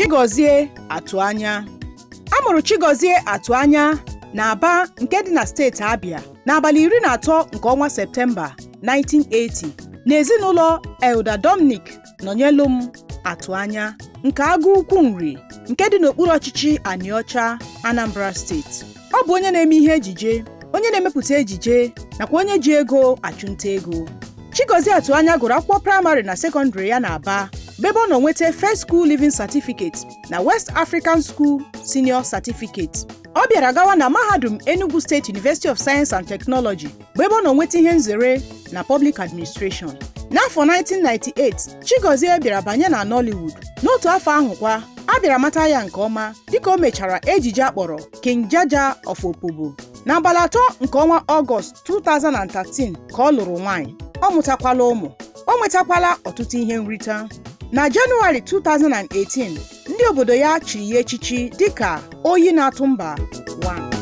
Chigozie Atuanya. Amụrụ Chigozie Atuanya na Aba nke dị na steeti Abia n'abalị 13 nke ọnwa Septemba 1980 n'ezinụlọ Elder Dominic Nonyelum Atuanya nke Agụ Ukwu Nri nke dị n'okpuru ọchịchị Anịọcha, Anambra steeti. Ọ bụ onye na-eme ihe ejije, onye na-emepụta ejije nakwa onye ji ego achụnta ego. Chigozie Atuanya gụrụ akwụkwọ praịmarị na sekọndịrị ya na Aba, ebe ọ nọ nweta First School Living Certificate na West African School Senior Certificate. Ọ bịara gawa na Mahadum Enugu State University of Science and Technology, ebe ọ nọ nweta ihe nzere na Public Administration. N'afọ 1998, Chigozie bịara banye na Nollywood. N'otu afọ ahụ kwa, a bịara mata ya nke ọma dịka o mechara ejije akpọrọ King Jaja of Opobo. N'abalị 3 nke ọnwa Ọgọst 2013 ka ọ lụrụ nwaanyị. Ọ mụtakwala ụmụ. O nwetakwala ọtụtụ ihe nrita. Na Jenụwarị 2018, ndị obodo ya chiri ya echichi dịka Oyi na-atụ mba 1.